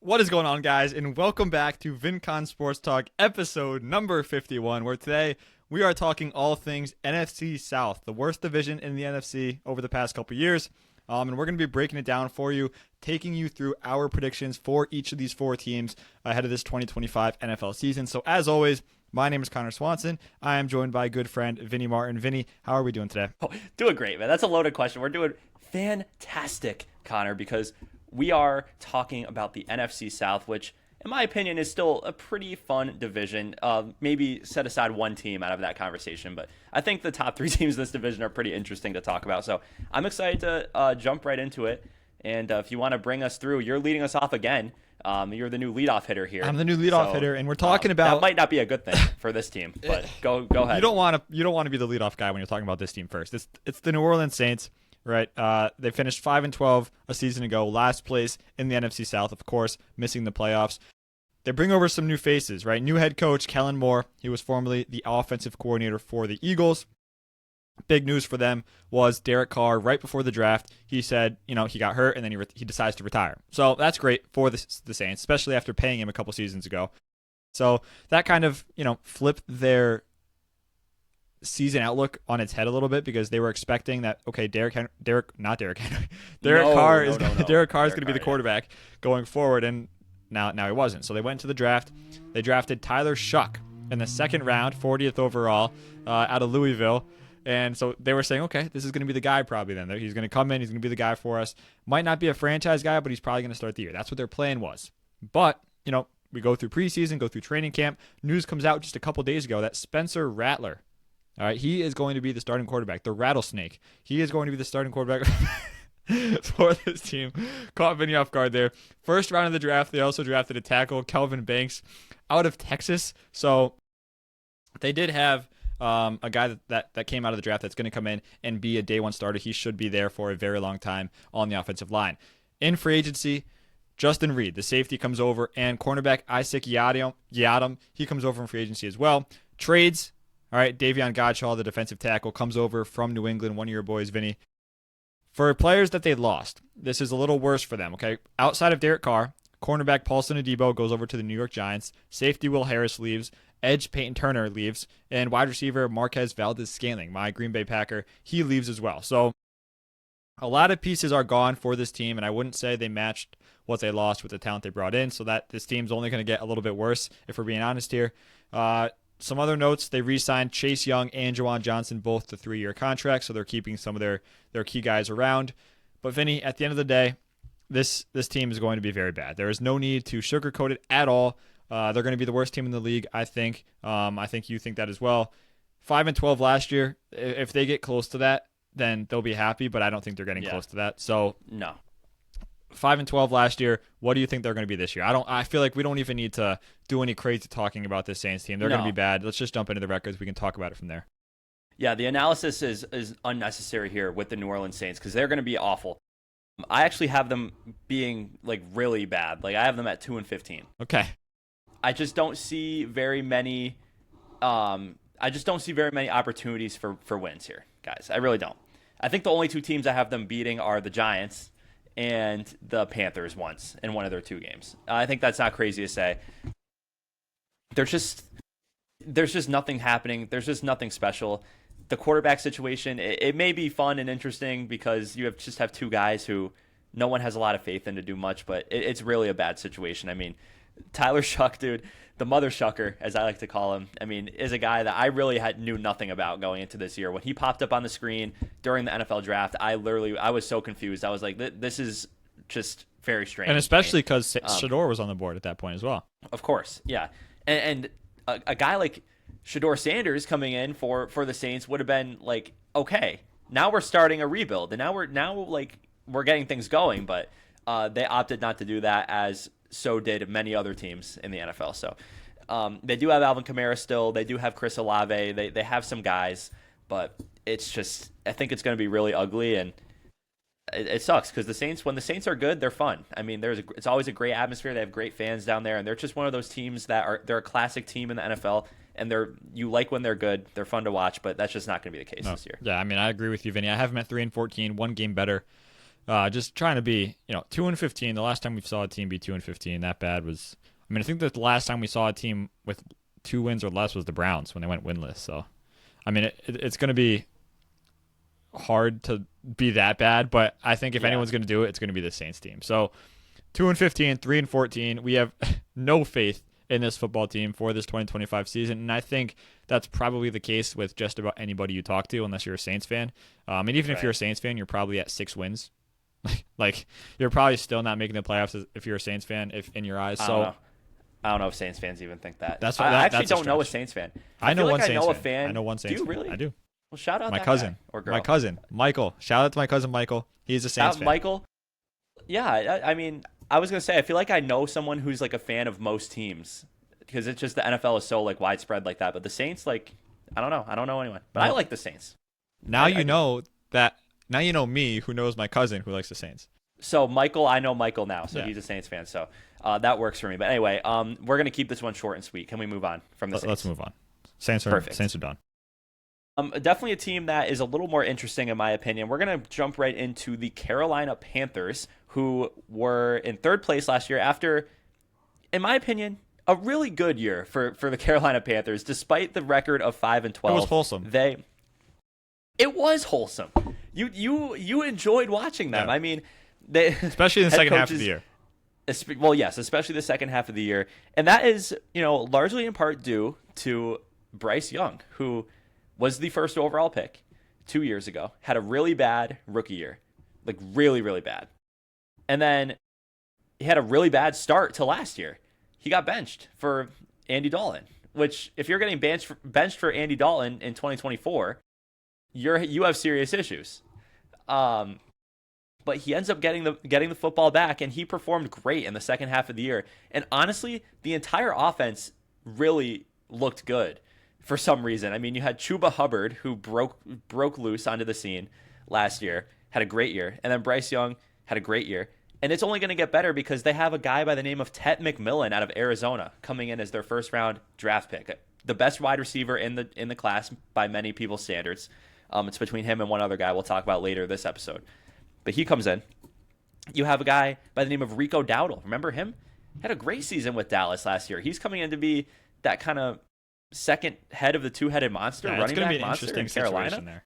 What is going on, guys, and welcome back to VinConn Sports Talk, episode number 51, where today we are talking all things NFC South, the worst division in the NFC over the past couple years, and we're going to be breaking it down for you, taking you through our predictions for each of these four teams ahead of this 2025 NFL season. So, as always, my name is Connor Swanson. I am joined by good friend Vinny Martin. Vinny, how are we doing today? Oh, doing great, man. That's a loaded question. We're doing fantastic, Connor, because we are talking about the NFC South, which, in my opinion, is still a pretty fun division. Maybe set aside one team out of that conversation, but I think the top three teams in this division are pretty interesting to talk about. So I'm excited to jump right into it. And if you want to bring us through, you're leading us off again. You're the new leadoff hitter here. I'm the new leadoff hitter, and we're talking about that might not be a good thing for this team, but go ahead. You don't want to be the leadoff guy when you're talking about this team first. It's the New Orleans Saints. Right, they finished 5-12 a season ago, last place in the NFC South, of course, missing the playoffs. They bring over some new faces, right? New head coach Kellen Moore. He was formerly the offensive coordinator for the Eagles. Big news for them was Derek Carr. Right before the draft, he said, he got hurt and then he decides to retire. So that's great for the Saints, especially after paying him a couple seasons ago. So that kind of flipped their season outlook on its head a little bit, because they were expecting that Derek Carr is going to be the quarterback going forward, and now he wasn't. So they went to the draft. They drafted Tyler Shuck in the second round, 40th overall, out of Louisville. And so they were saying, okay, this is going to be the guy probably then. He's going to come in. He's going to be the guy for us. Might not be a franchise guy, but he's probably going to start the year. That's what their plan was. But, we go through preseason, go through training camp. News comes out just a couple days ago that Spencer Rattler, all right, he is going to be the starting quarterback, the Rattlesnake. He is going to be the starting quarterback for this team. Caught Vinny off guard there. First round of the draft, they also drafted a tackle, Kelvin Banks, out of Texas. So they did have a guy that came out of the draft that's going to come in and be a day one starter. He should be there for a very long time on the offensive line. In free agency, Justin Reed, the safety, comes over, and cornerback Isaac Yiadom, he comes over in free agency as well. Trades. All right, Davion Godchall, the defensive tackle, comes over from New England, one of your boys, Vinny. For players that they lost, this is a little worse for them, okay? Outside of Derek Carr, cornerback Paulson Adebo goes over to the New York Giants. Safety Will Harris leaves. Edge Peyton Turner leaves. And wide receiver Marquez Valdez-Scantling, my Green Bay Packer, he leaves as well. So a lot of pieces are gone for this team, and I wouldn't say they matched what they lost with the talent they brought in, so that this team's only going to get a little bit worse, if we're being honest here. Some other notes, they re-signed Chase Young and Juwan Johnson, both to 3-year contracts, so they're keeping some of their key guys around. But Vinny, at the end of the day, this team is going to be very bad. There is no need to sugarcoat it at all. They're going to be the worst team in the league, I think. I think you think that as well. 5-12 last year. If they get close to that, then they'll be happy, but I don't think they're getting close to that. So no. 5-12 last year. What do you think they're going to be this year? I feel like we don't even need to do any crazy talking about this Saints team. They're going to be bad. Let's just jump into the records. We can talk about it from there. Yeah, the analysis is unnecessary here with the New Orleans Saints, because they're going to be awful. I actually have them being really bad. I have them at 2-15. Okay. I just don't see very many. Opportunities for wins here, guys. I really don't. I think the only two teams I have them beating are the Giants and the Panthers once in one of their two games. I think that's not crazy to say. There's just nothing happening. There's just nothing special. The quarterback situation, it may be fun and interesting because you just have two guys who no one has a lot of faith in to do much, but it's really a bad situation. I mean, Tyler Shuck, dude, the mother shucker, as I like to call him, is a guy that I really knew nothing about going into this year. When he popped up on the screen during the NFL draft, I was so confused. I was like, this is just very strange. And especially because Shador was on the board at that point as well. Of course, yeah. And a guy like Shador Sanders coming in for the Saints would have been okay, now we're starting a rebuild, and now we're getting things going, but they opted not to do that, as so did many other teams in the NFL. So they do have Alvin Kamara still. They do have Chris Olave. They have some guys, but it's just, I think it's going to be really ugly, and it sucks because when the Saints are good, they're fun. It's always a great atmosphere. They have great fans down there, and they're just one of those teams they're a classic team in the NFL, and you like when they're good. They're fun to watch, but that's just not going to be the case this year. Yeah, I agree with you, Vinny. I have them at 3-14, one game better Just trying to be, 2-15. The last time we saw a team be 2-15 that bad was, I think that the last time we saw a team with 2 wins or less was the Browns when they went winless. So, it's going to be hard to be that bad, but I think if anyone's going to do it, it's going to be the Saints team. So 2-15, 3-14. We have no faith in this football team for this 2025 season, and I think that's probably the case with just about anybody you talk to, unless you're a Saints fan. And even if you're a Saints fan, you're probably at 6 wins. Like, you're probably still not making the playoffs if you're a Saints fan, if in your eyes. So I don't know if Saints fans even think that. I actually don't know a Saints fan. I know one Saints fan. I know one Saints fan. Do you really? I do. Well, shout out my that cousin guy or girl. My cousin Michael. Shout out to my cousin Michael. He's a Saints fan. Michael. Yeah, I was gonna say I feel like I know someone who's like a fan of most teams because it's just the NFL is so like widespread like that. But the Saints, like, I don't know anyone. But I like the Saints. Now you know me, who knows my cousin who likes the Saints. So Michael, I know Michael now, so he's a Saints fan. So that works for me. But anyway, we're gonna keep this one short and sweet. Can we move on from the Saints? Let's move on. Saints are done. Definitely a team that is a little more interesting in my opinion. We're going to jump right into the Carolina Panthers, who were in 3rd place last year after, in my opinion, a really good year for the Carolina Panthers, despite the record of 5-12. It was wholesome. It was wholesome. You enjoyed watching them. Yeah. Especially in the second half of the year. Well, yes, especially the second half of the year. And that is, largely in part due to Bryce Young, who was the first overall pick 2 years ago, had a really bad rookie year, like really, really bad. And then he had a really bad start to last year. He got benched for Andy Dalton, which if you're getting benched for Andy Dalton in 2024, you have serious issues. But he ends up getting the football back, and he performed great in the second half of the year. And honestly, the entire offense really looked good. For some reason, you had Chuba Hubbard, who broke loose onto the scene last year, had a great year, and then Bryce Young had a great year, and it's only going to get better because they have a guy by the name of Tet McMillan out of Arizona coming in as their 1st-round draft pick, the best wide receiver in the class by many people's standards. It's between him and one other guy we'll talk about later this episode, but he comes in. You have a guy by the name of Rico Dowdle. Remember him? Had a great season with Dallas last year. He's coming in to be that kind of second head of the two-headed monster, running back monster in Carolina. There.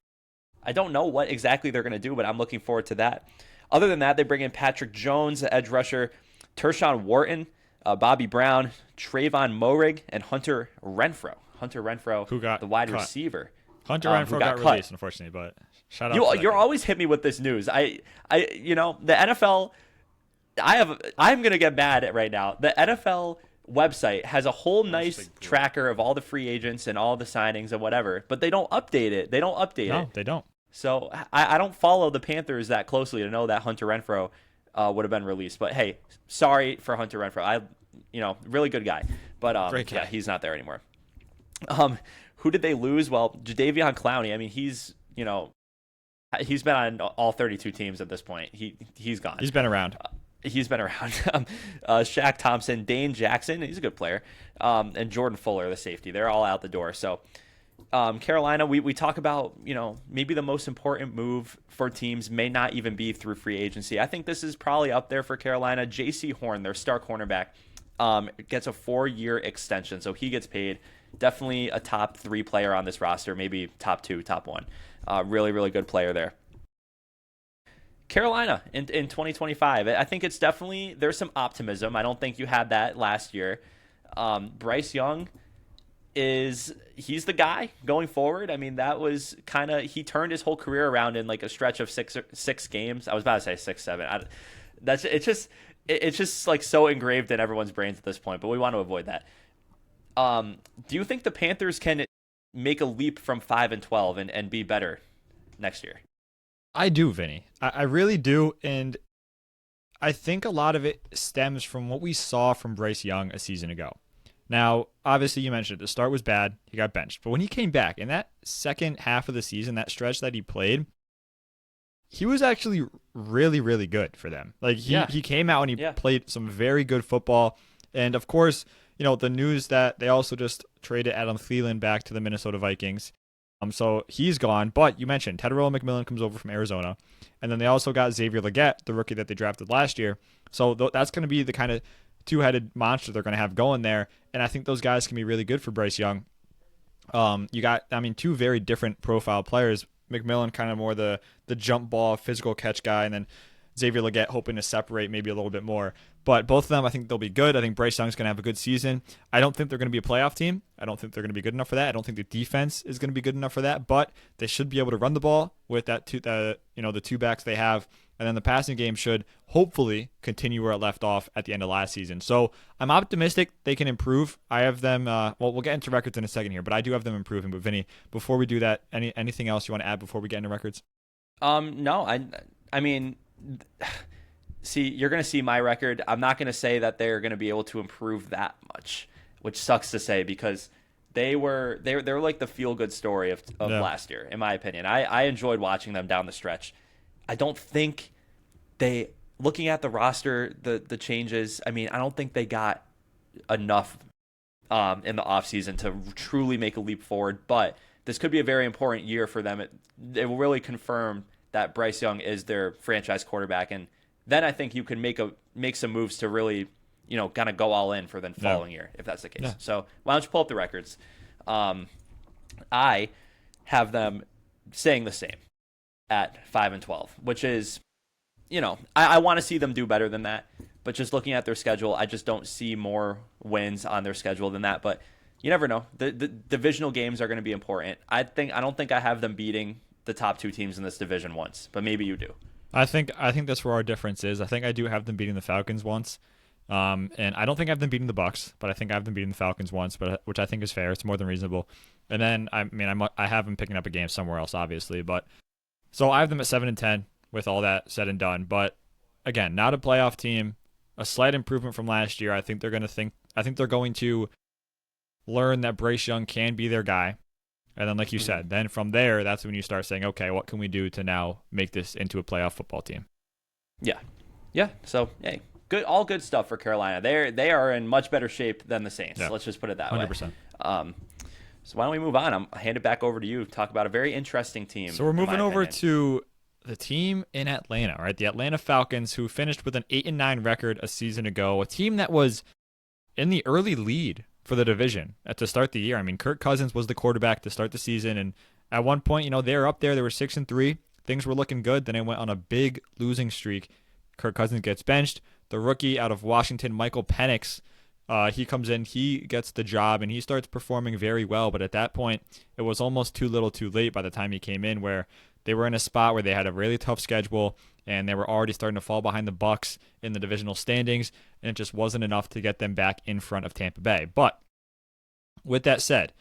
I don't know what exactly they're going to do, but I'm looking forward to that. Other than that, they bring in Patrick Jones, the edge rusher, Tershawn Wharton, Bobby Brown, Trayvon Moehrig, and Hunter Renfrow. Who got the wide cut. receiver. Hunter Renfrow got released, unfortunately, but shout out. You're always hit me with this news. The NFL. I'm going to get mad right now. The NFL website has a whole nice tracker of all the free agents and all the signings and whatever, but they don't update it. No, they don't. So I don't follow the Panthers that closely to know that Hunter Renfrow would have been released. But hey, sorry for Hunter Renfrow. Really good guy, but Great guy. Yeah, he's not there anymore. Who did they lose? Well, Jadeveon Clowney. He's been on all 32 teams at this point. He's gone. He's been around. Shaq Thompson, Dane Jackson, he's a good player, and Jordan Fuller, the safety. They're all out the door. So Carolina, we talk about, maybe the most important move for teams may not even be through free agency. I think this is probably up there for Carolina. J.C. Horn, their star cornerback, gets a 4-year extension, so he gets paid. Definitely a top 3 player on this roster, maybe top 2, top 1. Really, really good player there. Carolina in 2025, I think it's definitely, there's some optimism. I don't think you had that last year. Bryce Young he's the guy going forward. That was he turned his whole career around in like a stretch of six games. I was about to say 6, 7. It's just like so engraved in everyone's brains at this point, but we want to avoid that. Do you think the Panthers can make a leap from 5-12 and be better next year? I do, Vinny. I really do, and I think a lot of it stems from what we saw from Bryce Young a season ago. Now, obviously, you mentioned it. The start was bad. He got benched. But when he came back, in that second half of the season, that stretch that he played, he was actually really, really good for them. Like, he came out and he played some very good football. And, of course, the news that they also just traded Adam Thielen back to the Minnesota Vikings. So he's gone. But you mentioned Tedderell McMillan comes over from Arizona. And then they also got Xavier Legette, the rookie that they drafted last year. So that's going to be the kind of two-headed monster they're going to have going there. And I think those guys can be really good for Bryce Young. You got, two very different profile players. McMillan kind of more the jump ball, physical catch guy, and then Xavier Legette hoping to separate maybe a little bit more. But both of them, I think they'll be good. I think Bryce Young's going to have a good season. I don't think they're going to be a playoff team. I don't think they're going to be good enough for that. I don't think the defense is going to be good enough for that. But they should be able to run the ball with the two backs they have. And then the passing game should hopefully continue where it left off at the end of last season. So I'm optimistic they can improve. I have them, we'll get into records in a second here, but I do have them improving. But Vinny, before we do that, anything else you want to add before we get into records? No, I mean, see, you're going to see my record. I'm not going to say that they're going to be able to improve that much, which sucks to say because they were like the feel-good story of last year, in my opinion. I enjoyed watching them down the stretch. I don't think looking at the roster, the changes, I don't think they got enough in the offseason to truly make a leap forward, but this could be a very important year for them. It will really confirm that Bryce Young is their franchise quarterback, and then I think you can make some moves to really, kind of go all in for the following year, if that's the case. Yeah. So why don't you pull up the records? I have them staying the same at 5-12, which is, I want to see them do better than that. But just looking at their schedule, I just don't see more wins on their schedule than that. But you never know. The divisional games are going to be important. I don't think I have them beating the top two teams in this division once, but maybe you do. I think that's where our difference is. I think I do have them beating the Falcons once. And I don't think I have them beating the Bucs, but I think I have them beating the Falcons once, which I think is fair. It's more than reasonable. And then I have them picking up a game somewhere else, obviously. But so I have them at 7-10 with all that said and done. But again, not a playoff team. A slight improvement from last year. I think they're going to learn that Bryce Young can be their guy. And then, like you said, then from there, that's when you start saying, okay, what can we do to now make this into a playoff football team? Yeah. So, hey, all good stuff for Carolina. They are in much better shape than the Saints. Yeah. Let's just put it that 100%. Way. So why don't we move on? I'll hand it back over to you to talk about a very interesting team. So we're moving over to the team in Atlanta, right? The Atlanta Falcons, who finished with an 8-9 record a season ago. A team that was in the early lead for the division to start the year. Kirk Cousins was the quarterback to start the season, and at one point, they were up there. They were 6-3. Things were looking good. Then it went on a big losing streak. Kirk Cousins gets benched. The rookie out of Washington, Michael Penix, he comes in. He gets the job, and he starts performing very well. But at that point, it was almost too little too late by the time he came in, where they were in a spot where they had a really tough schedule, and they were already starting to fall behind the Bucs in the divisional standings, and it just wasn't enough to get them back in front of Tampa Bay. But with that said,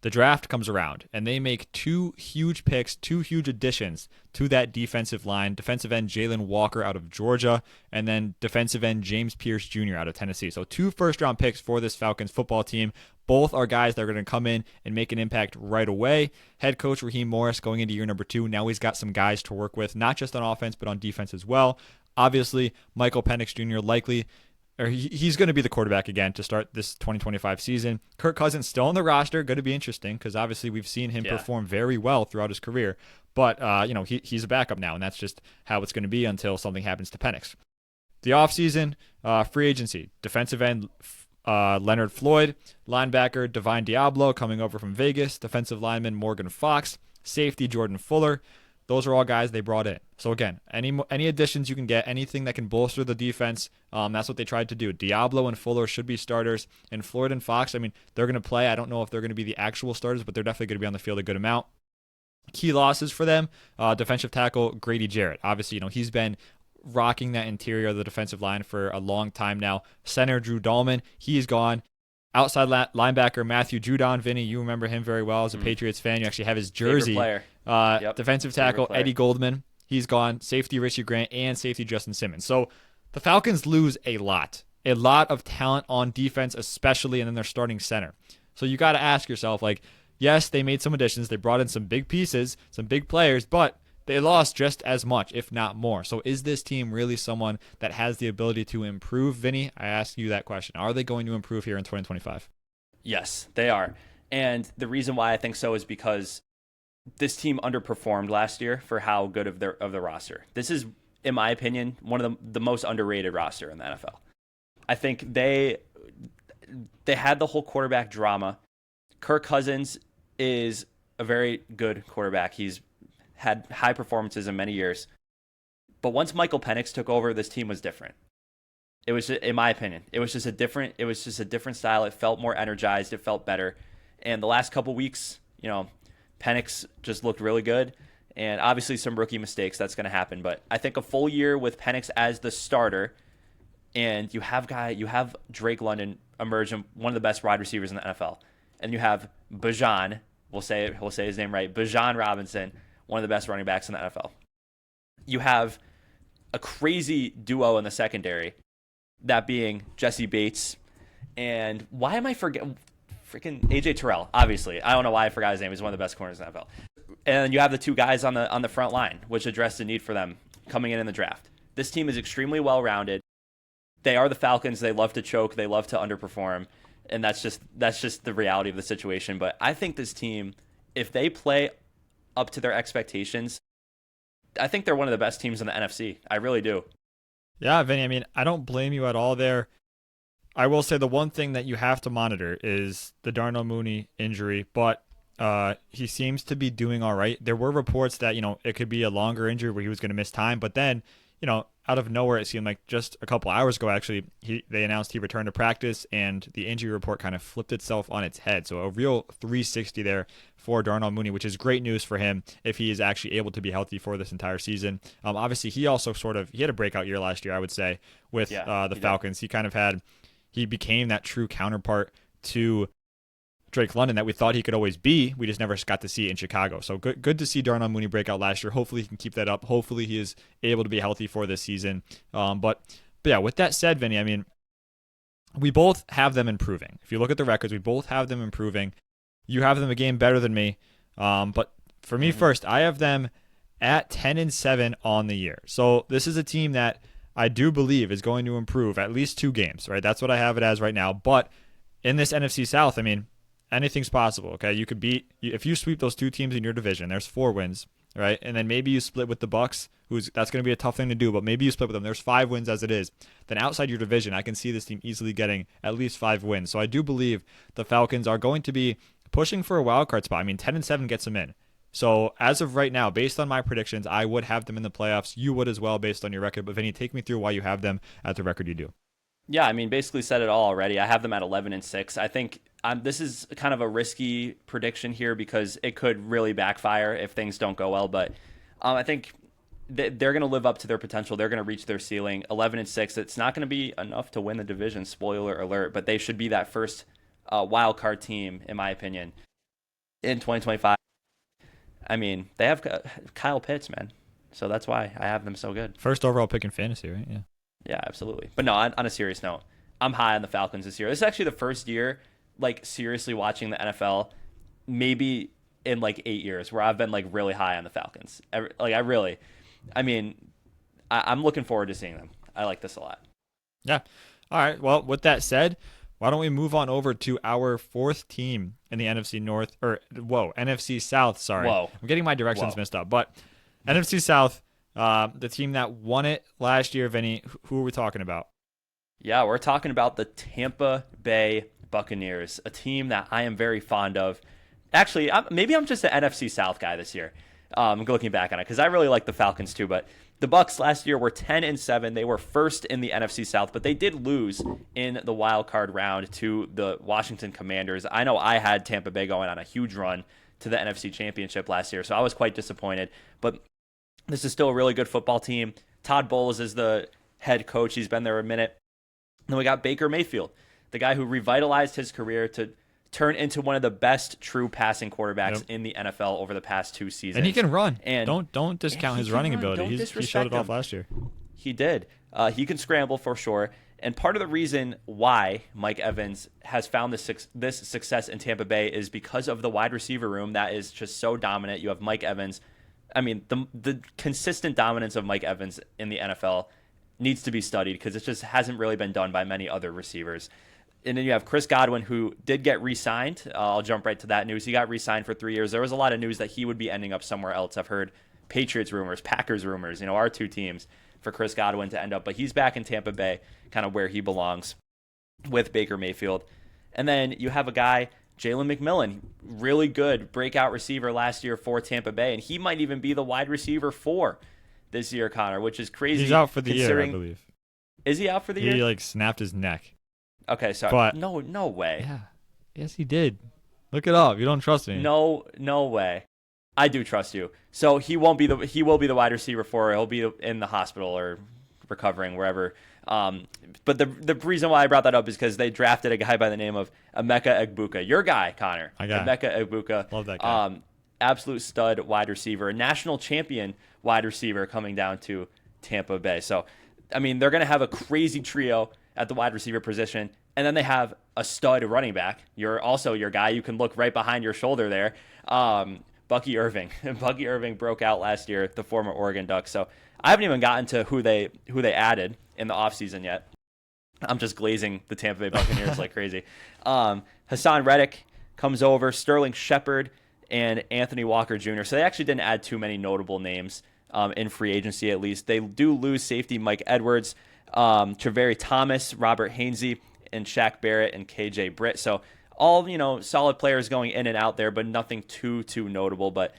the draft comes around, and they make two huge picks, two huge additions to that defensive line. Defensive end Jalen Walker out of Georgia, and then defensive end James Pierce Jr. out of Tennessee. So 2 first-round picks for this Falcons football team. Both are guys that are going to come in and make an impact right away. Head coach Raheem Morris going into year number 2. Now he's got some guys to work with, not just on offense, but on defense as well. Obviously, Michael Penix Jr. he's going to be the quarterback again to start this 2025 season. Kirk Cousins still on the roster. Going to be interesting because obviously we've seen him perform very well throughout his career. But, he's a backup now, and that's just how it's going to be until something happens to Penix. The offseason, free agency, defensive end Leonard Floyd, linebacker Divine Diablo coming over from Vegas, defensive lineman Morgan Fox, safety Jordan Fuller. Those are all guys they brought in. So again, any additions you can get, anything that can bolster the defense, that's what they tried to do. Diablo and Fuller should be starters, and Floyd and Fox, they're going to play. I don't know if they're going to be the actual starters, but they're definitely going to be on the field a good amount. Key losses for them, defensive tackle Grady Jarrett. Obviously, he's been rocking that interior of the defensive line for a long time now. Center Drew Dahlman, he's gone. Outside linebacker Matthew Judon, Vinny, you remember him very well as a Patriots fan. You actually have his jersey. Defensive tackle Eddie Goldman, he's gone. Safety Richie Grant and safety Justin Simmons. So the Falcons lose a lot of talent on defense, especially, and then their starting center. So you got to ask yourself, yes, they made some additions. They brought in some big pieces, some big players, but they lost just as much, if not more. So is this team really someone that has the ability to improve, Vinny? I ask you that question. Are they going to improve here in 2025? Yes, they are. And the reason why I think so is because this team underperformed last year for how good of the roster. This is, in my opinion, one of the most underrated roster in the NFL. I think they had the whole quarterback drama. Kirk Cousins is a very good quarterback. He's had high performances in many years. But once Michael Penix took over, this team was different. It was, in my opinion, it was just a different style. It felt more energized. It felt better. And the last couple weeks, Penix just looked really good. And obviously some rookie mistakes, that's going to happen. But I think a full year with Penix as the starter, and you have Drake London emerge as one of the best wide receivers in the NFL. And you have Bijan, we'll say his name right, Bijan Robinson, one of the best running backs in the NFL. You have a crazy duo in the secondary, that being Jesse Bates, and why am I forgetting freaking AJ Terrell? Obviously, I don't know why I forgot his name. He's one of the best corners in the NFL. And you have the two guys on the front line, which address the need for them coming in the draft. This team is extremely well rounded. They are the Falcons. They love to choke. They love to underperform, and that's just the reality of the situation. But I think this team, if they play up to their expectations, I think they're one of the best teams in the NFC. I really do. Yeah, Vinny, I mean, I don't blame you at all there. I will say the one thing that you have to monitor is the Darnell Mooney injury, but he seems to be doing all right. There were reports that, it could be a longer injury where he was going to miss time, but then, out of nowhere, it seemed like just a couple hours ago, actually, they announced he returned to practice, and the injury report kind of flipped itself on its head. So a real 360 there for Darnell Mooney, which is great news for him if he is actually able to be healthy for this entire season. Obviously, he also he had a breakout year last year, I would say, with the Falcons. He became that true counterpart to Drake London that we thought he could always be. We just never got to see it in Chicago. So good to see Darnell Mooney break out last year. Hopefully he can keep that up. Hopefully he is able to be healthy for this season. But yeah, with that said, Vinny, I mean, we both have them improving. If you look at the records, we both have them improving. You have them a game better than me. But for me first, I have them at 10-7 on the year. So this is a team that I do believe is going to improve at least 2 games, right? That's what I have it as right now. But in this NFC South, I mean, anything's possible, okay? You could if you sweep those 2 teams in your division, there's 4 wins, right? And then maybe you split with the Bucs, that's going to be a tough thing to do, but maybe you split with them. There's 5 wins as it is. Then outside your division, I can see this team easily getting at least 5 wins. So I do believe the Falcons are going to be pushing for a wild card spot. I mean, 10-7 gets them in. So as of right now, based on my predictions, I would have them in the playoffs. You would as well based on your record. But Vinny, take me through why you have them at the record you do. Yeah, I mean, basically said it all already. I have them at 11-6. I think this is kind of a risky prediction here because it could really backfire if things don't go well. But I think they're going to live up to their potential. They're going to reach their ceiling. 11-6. It's not going to be enough to win the division. Spoiler alert. But they should be that first wild card team, in my opinion, in 2025. I mean, they have Kyle Pitts, man. So that's why I have them so good. First overall pick in fantasy, right? Yeah. Yeah, absolutely. But no, on a serious note, I'm high on the Falcons this year. This is actually the first year, seriously watching the NFL, maybe in 8 years, where I've been really high on the Falcons. I'm looking forward to seeing them. I like this a lot. Yeah. All right. Well, with that said, why don't we move on over to our 4th team in the NFC NFC South. Sorry. Whoa. I'm getting my directions messed up. But NFC South, the team that won it last year, Vinny, who are we talking about? Yeah, we're talking about the Tampa Bay Buccaneers, a team that I am very fond of. Actually, maybe I'm just an NFC South guy this year, looking back on it, because I really like the Falcons too, but the Bucs last year were 10-7. They were first in the NFC South, but they did lose in the wild card round to the Washington Commanders. I know I had Tampa Bay going on a huge run to the NFC Championship last year, so I was quite disappointed. But this is still a really good football team. Todd Bowles is the head coach. He's been there a minute. Then we got Baker Mayfield, the guy who revitalized his career to turn into one of the best true passing quarterbacks in the NFL over the past 2 seasons. And he can run. And don't discount his running ability. He showed it off last year. He did. He can scramble for sure. And part of the reason why Mike Evans has found this success in Tampa Bay is because of the wide receiver room that is just so dominant. You have Mike Evans. I mean, the consistent dominance of Mike Evans in the NFL needs to be studied because it just hasn't really been done by many other receivers. And then you have Chris Godwin, who did get re-signed. I'll jump right to that news. He got re-signed for 3 years. There was a lot of news that he would be ending up somewhere else. I've heard Patriots rumors, Packers rumors, our two teams for Chris Godwin to end up. But he's back in Tampa Bay, kind of where he belongs with Baker Mayfield. And then you have a guy, Jalen McMillan, really good breakout receiver last year for Tampa Bay. And he might even be the wide receiver 4 this year, Connor, which is crazy. He's out for the year, I believe. Is he out for the year? He snapped his neck. Okay, sorry. But, no way. Yeah. Yes, he did. Look it up. You don't trust me. No way. I do trust you. So he will be the wide receiver 4. He'll be in the hospital or recovering wherever. But the reason why I brought that up is because they drafted a guy by the name of Emeka Egbuka. Your guy, Connor. Emeka Egbuka. Love that guy. Absolute stud wide receiver, a national champion wide receiver coming down to Tampa Bay. So, I mean, they're going to have a crazy trio at the wide receiver position, and then they have a stud running back. You're also your guy. You can look right behind your shoulder there, Bucky Irving. Bucky Irving broke out last year, the former Oregon Duck. So I haven't even gotten to who they added in the offseason yet. I'm just glazing the Tampa Bay Buccaneers like crazy. Hassan Reddick comes over, Sterling Shepard, and Anthony Walker Jr. So they actually didn't add too many notable names in free agency, at least. They do lose safety Mike Edwards, Treveri Thomas, Robert Hainsey, and Shaq Barrett and KJ Britt. So all, solid players going in and out there, but nothing too notable. But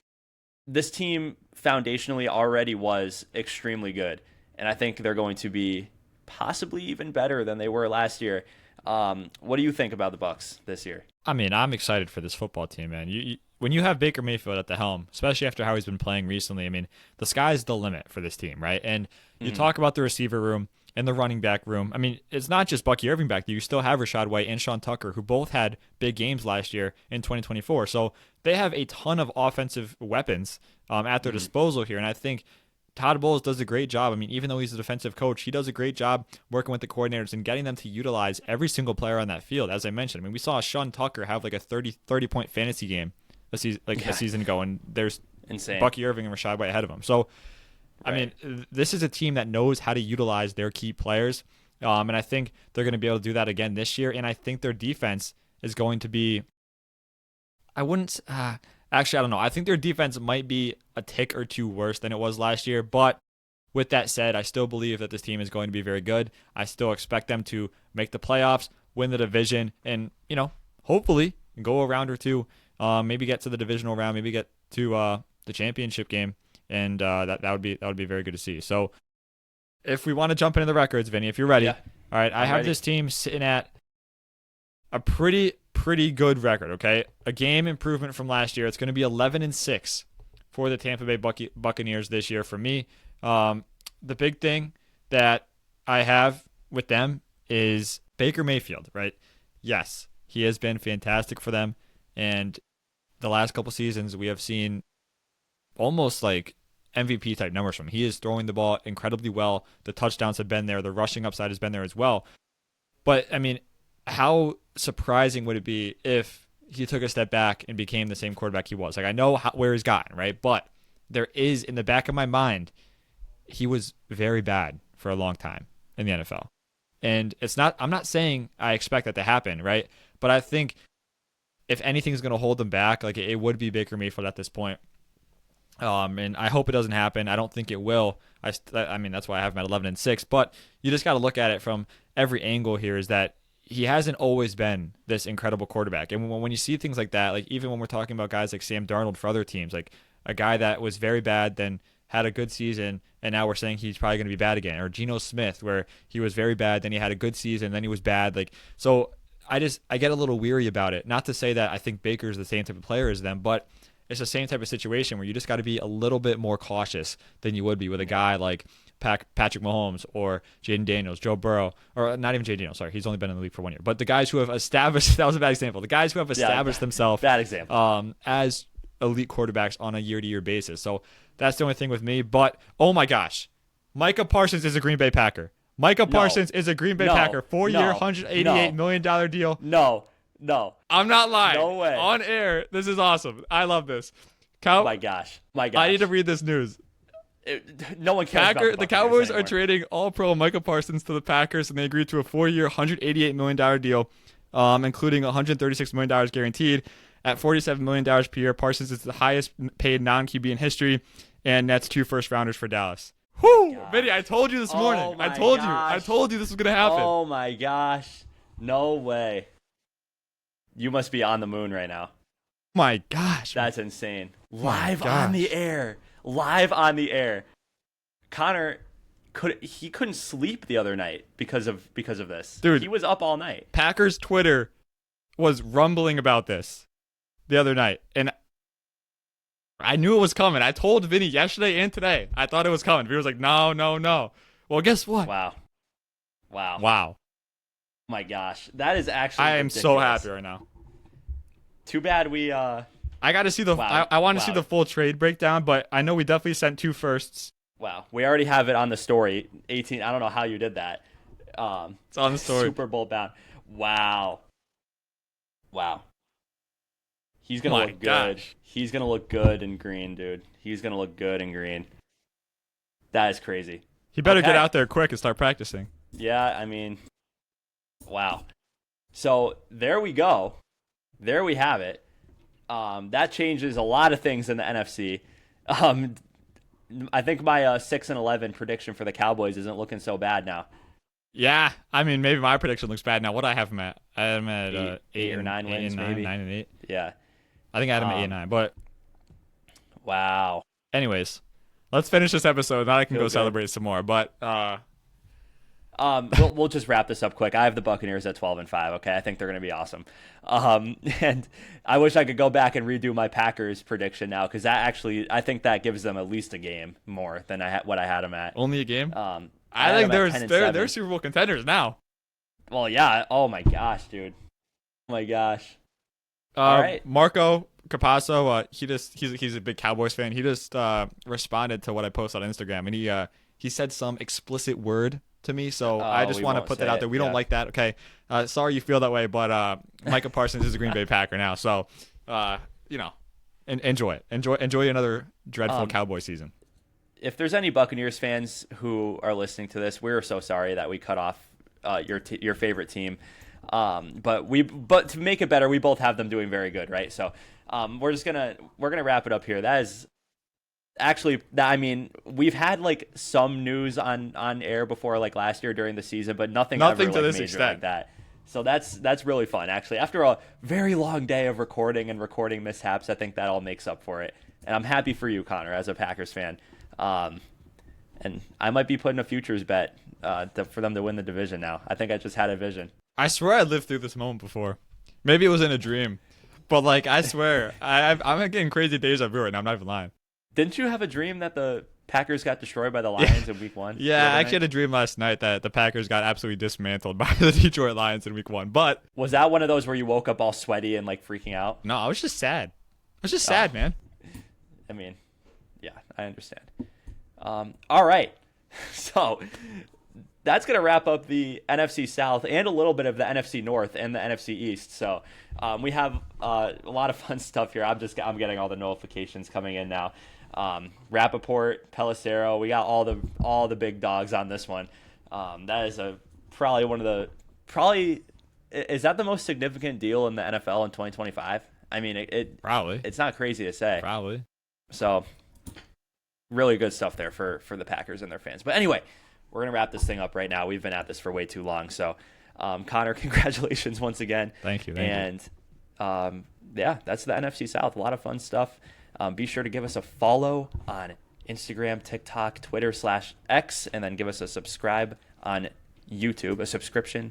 this team foundationally already was extremely good. And I think they're going to be possibly even better than they were last year. What do you think about the Bucs this year? I mean, I'm excited for this football team, man. When you have Baker Mayfield at the helm, especially after how he's been playing recently, I mean, the sky's the limit for this team, right? And you talk about the receiver room and the running back room. I mean, it's not just Bucky Irving back there. You still have Rashad White and Sean Tucker, who both had big games last year in 2024. So they have a ton of offensive weapons at their disposal here. And I think Todd Bowles does a great job. I mean, even though he's a defensive coach, he does a great job working with the coordinators and getting them to utilize every single player on that field. As I mentioned, I mean, we saw Sean Tucker have like a 30-point fantasy game a season ago, and there's insane Bucky Irving and Rashad White ahead of him. So, I mean, this is a team that knows how to utilize their key players, and I think they're going to be able to do that again this year. And I think their defense is going to be. I wouldn't. Actually, I don't know. I think their defense might be a tick or two worse than it was last year. But with that said, I still believe that this team is going to be very good. I still expect them to make the playoffs, win the division, and, hopefully go a round or two, maybe get to the divisional round, maybe get to the championship game. And that would be very good to see. So if we want to jump into the records, Vinny, if you're ready. Yeah. All right, I have this team sitting at a pretty good record, okay? A game improvement from last year. It's going to be 11-6 for the Tampa Bay Buccaneers this year for me. The big thing that I have with them is Baker Mayfield, right? Yes, he has been fantastic for them. And the last couple seasons, we have seen almost like MVP type numbers from him. He is throwing the ball incredibly well. The touchdowns have been there. The rushing upside has been there as well. But, I mean, how surprising would it be if he took a step back and became the same quarterback he was? Like, I know where he's gotten, right? But there is, in the back of my mind, he was very bad for a long time in the NFL. And I'm not saying I expect that to happen, right? But I think if anything is going to hold them back, like it would be Baker Mayfield at this point. And I hope it doesn't happen. I don't think it will. I mean, that's why I have him at 11-6. But you just got to look at it from every angle here is that he hasn't always been this incredible quarterback. And when you see things like that, like even when we're talking about guys like Sam Darnold for other teams, like a guy that was very bad, then had a good season, and now we're saying he's probably going to be bad again. Or Geno Smith, where he was very bad, then he had a good season, then he was bad. Like, so I get a little weary about it. Not to say that I think Baker's the same type of player as them, but it's the same type of situation where you just got to be a little bit more cautious than you would be with a guy like Patrick Mahomes or Jaden Daniels, Joe Burrow, or not even Jaden Daniels, sorry, he's only been in the league for 1 year. But the guys who have established, that was a bad example, the guys who have established themselves bad example. As elite quarterbacks on a year-to-year basis. So that's the only thing with me. But, oh my gosh, Micah Parsons is a Green Bay Packer. Parsons is a Green Bay Packer. 4-year, $188 million deal. No. I'm not lying. No way. On air. This is awesome. I love this. My gosh. I need to read this news. No one cares about the Cowboys are trading All-Pro Micah Parsons to the Packers, and they agreed to a 4-year, $188 million deal. including $136 million guaranteed. At $47 million per year, Parsons is the highest paid non-QB in history, and that's 2 first-rounders for Dallas. Whoo! Vinny, I told you this morning. I told you this was going to happen. Oh, my gosh. No way. You must be on the moon right now. My gosh. That's insane. Live on the air. Live on the air. Connor, couldn't sleep the other night because of this. Dude, he was up all night. Packers Twitter was rumbling about this the other night, and I knew it was coming. I told Vinny yesterday and today. I thought it was coming. He was like, no. Well, guess what? Wow. Oh My gosh. That is actually I am ridiculous. so happy right now. Too bad we I got to see the wow. I want to see the full trade breakdown, but I know we definitely sent 2 firsts. Wow. We already have it on the story. 18. I don't know how you did that. It's on the story. Super Bowl bound. Wow. He's going to look good. He's going to look good in green, dude. He's going to look good in green. That is crazy. He better get out there quick and start practicing. Yeah, I mean, wow. So there we go. There we have it. That changes a lot of things in the NFC. I think my 6-11 prediction for the Cowboys isn't looking so bad now. Yeah, I mean, maybe my prediction looks bad now. What do I have him at? I had him at 8 or 9 wins, maybe 9 and 8. Yeah, I think I had him at 8 and 9. But wow. Anyways, let's finish this episode. Now I can go celebrate some more. But we'll just wrap this up quick. I have the Buccaneers at 12-5. Okay, I think they're going to be awesome. And I wish I could go back and redo my Packers prediction now, because I think that gives them at least a game more than what I had them at. Only a game? I think they're Super Bowl contenders now. Well, yeah. Oh my gosh, dude. Oh my gosh. All right. Marco Capasso, he's a big Cowboys fan. He just responded to what I posted on Instagram, and he said some explicit word to me, so I just want to put that out there. We don't like that. Okay. Sorry you feel that way, but Micah Parsons is a Green Bay Packer now, so enjoy it. Enjoy another dreadful Cowboy season. If there's any Buccaneers fans who are listening to this, we're so sorry that we cut off your favorite team. But to make it better, we both have them doing very good, right? So we're gonna wrap it up here. That is actually, I mean, we've had like some news on air before, like last year during the season, but nothing ever, to this major extent like that. So that's really fun, actually. After a very long day of recording mishaps, I think that all makes up for it. And I'm happy for you, Connor, as a Packers fan. And I might be putting a futures bet for them to win the division now. I think I just had a vision. I swear I lived through this moment before. Maybe it was in a dream. But, like, I swear, I'm getting crazy deja vu right now. I'm not even lying. Didn't you have a dream that the Packers got destroyed by the Lions in Week 1? Yeah, I actually had a dream last night that the Packers got absolutely dismantled by the Detroit Lions in Week 1. But was that one of those where you woke up all sweaty and, like, freaking out? No, I was just sad. I was just sad, man. I mean, yeah, I understand. All right. So that's going to wrap up the NFC South and a little bit of the NFC North and the NFC East. So we have a lot of fun stuff here. I'm getting all the notifications coming in now. Rappaport, Pelissero, we got all the big dogs on this one. That is probably is that the most significant deal in the NFL in 2025? I mean, it probably. It's not crazy to say. Probably. So really good stuff there for the Packers and their fans. But anyway, we're going to wrap this thing up right now. We've been at this for way too long. So, Connor, congratulations once again. Thank you. And yeah, that's the NFC South. A lot of fun stuff. Be sure to give us a follow on Instagram, TikTok, Twitter /X, and then give us a subscribe on YouTube.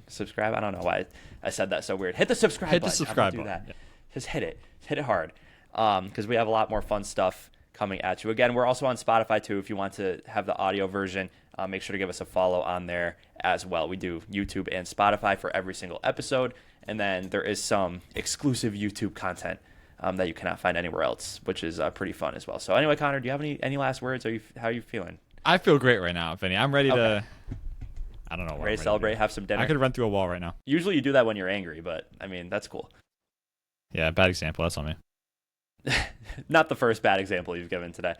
Subscribe. I don't know why I said that so weird. Hit the subscribe button. Hit the subscribe button. Do that. Yeah. Just hit it. Hit it hard. Because we have a lot more fun stuff coming at you. Again, we're also on Spotify too. If you want to have the audio version, make sure to give us a follow on there as well. We do YouTube and Spotify for every single episode. And then there is some exclusive YouTube content that you cannot find anywhere else, which is pretty fun as well. So anyway, Connor, do you have any last words? How are you feeling? I feel great right now, Vinny. I'm ready to, I don't know. Ready to celebrate, have some dinner? I could run through a wall right now. Usually you do that when you're angry, but I mean, that's cool. Yeah, bad example. That's on me. Not the first bad example you've given today.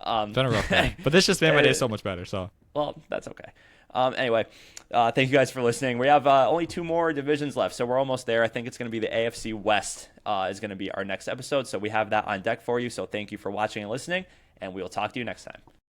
It's been a rough day. But this just made my day so much better. So well, that's okay. Anyway, thank you guys for listening. We have only 2 more divisions left, so we're almost there. I think it's going to be the AFC West is going to be our next episode, so we have that on deck for you. So thank you for watching and listening, and we will talk to you next time.